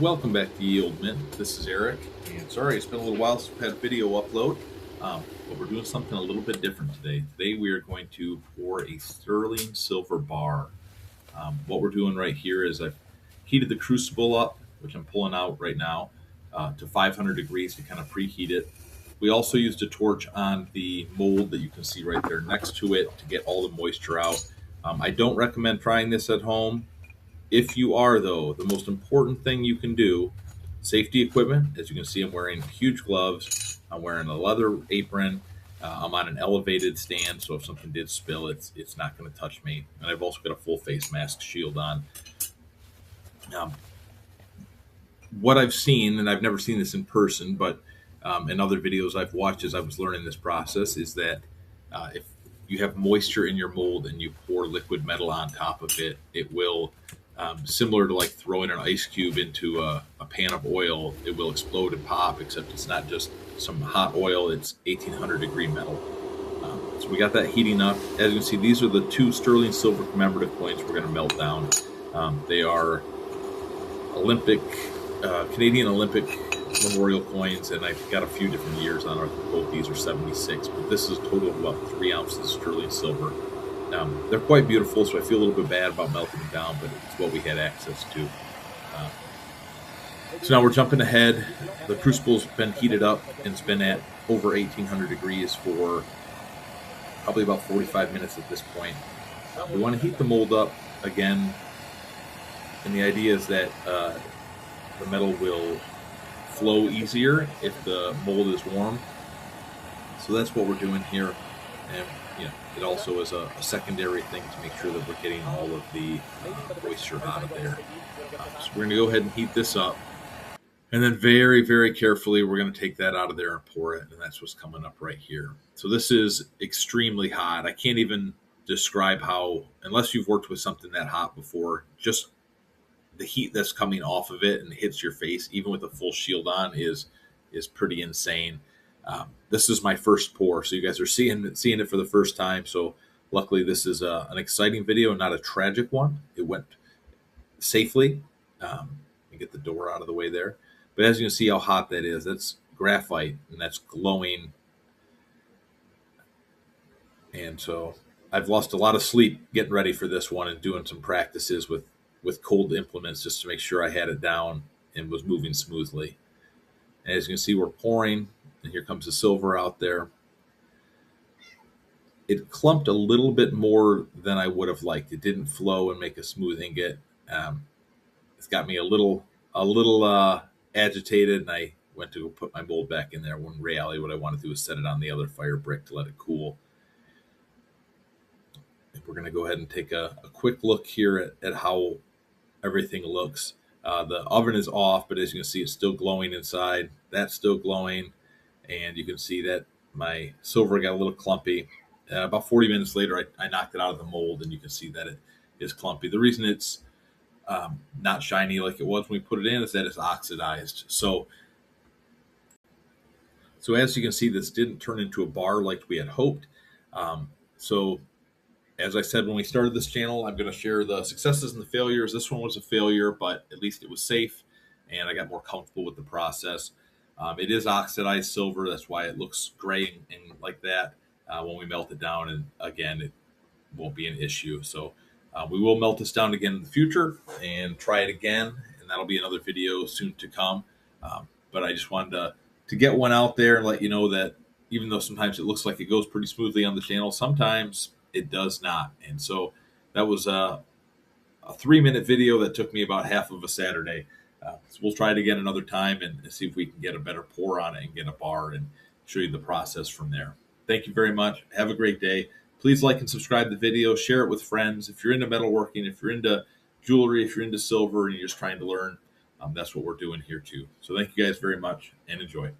Welcome back to Ye Olde Mint. This is Eric, and sorry it's been a little while since we've had a video upload, but we're doing something a little bit different today. Today we are going to pour a sterling silver bar. What we're doing right here is I've heated the crucible up, which I'm pulling out right now, to 500 degrees to kind of preheat it. We also used a torch on the mold that you can see right there next to it to get all the moisture out. I don't recommend trying this at home. If you are, though, the most important thing you can do, safety equipment, as you can see, I'm wearing huge gloves. I'm wearing a leather apron. I'm on an elevated stand, so if something did spill, it's not going to touch me. And I've also got a full face mask shield on. Um, what I've seen, and I've never seen this in person, but in other videos I've watched as I was learning this process, is that if you have moisture in your mold and you pour liquid metal on top of it, it will, similar to like throwing an ice cube into a pan of oil, it will explode and pop, except it's not just some hot oil, it's 1800 degree metal. So we got that heating up. As you can see, these are the two sterling silver commemorative coins we're going to melt down. They are Canadian Olympic memorial coins, and I've got a few different years on it. Both these are 76, but this is a total of about 3 ounces sterling silver. They're quite beautiful, so I feel a little bit bad about melting them down, but it's what we had access to. So now we're jumping ahead. The crucible's been heated up and it's been at over 1800 degrees for probably about 45 minutes at this point. We want to heat the mold up again, and the idea is that the metal will flow easier if the mold is warm. So that's what we're doing here. And it also is a secondary thing to make sure that we're getting all of the moisture out of there. So we're going to go ahead and heat this up. And then very, very carefully, we're going to take that out of there and pour it. And that's what's coming up right here. So this is extremely hot. I can't even describe how, unless you've worked with something that hot before, just the heat that's coming off of it and hits your face, even with a full shield on, is pretty insane. This is my first pour, so you guys are seeing it for the first time. So luckily, this is an exciting video, not a tragic one. It went safely. You get the door out of the way there. But as you can see how hot that is, that's graphite, and that's glowing. And so I've lost a lot of sleep getting ready for this one and doing some practices with cold implements just to make sure I had it down and was moving smoothly. And as you can see, we're pouring, and here comes the silver out there. It clumped a little bit more than I would have liked. It didn't flow and make a smooth ingot. It's got me a little agitated, and I went to go put my mold back in there when in reality what I want to do is set it on the other fire brick to let it cool. We're going to go ahead and take a quick look here at how everything looks. The oven is off, but as you can see, it's still glowing inside. That's still glowing, and you can see that my silver got a little clumpy. About 40 minutes later, I knocked it out of the mold, and you can see that it is clumpy. The reason it's not shiny like it was when we put it in is that it's oxidized. So as you can see, this didn't turn into a bar like we had hoped. So as I said when we started this channel, I'm going to share the successes and the failures. This one was a failure, but at least it was safe, and I got more comfortable with the process. It is oxidized silver. That's why it looks gray and like that when we melt it down. And again, it won't be an issue. So we will melt this down again in the future and try it again, and that'll be another video soon to come. But I just wanted to get one out there and let you know that even though sometimes it looks like it goes pretty smoothly on the channel, sometimes it does not. And so that was a 3-minute video that took me about half of a Saturday. So we'll try it again another time and see if we can get a better pour on it and get a bar and show you the process from there. Thank you very much. Have a great day. Please like and subscribe to the video. Share it with friends. If you're into metalworking, if you're into jewelry, if you're into silver and you're just trying to learn, that's what we're doing here too. So thank you guys very much and enjoy.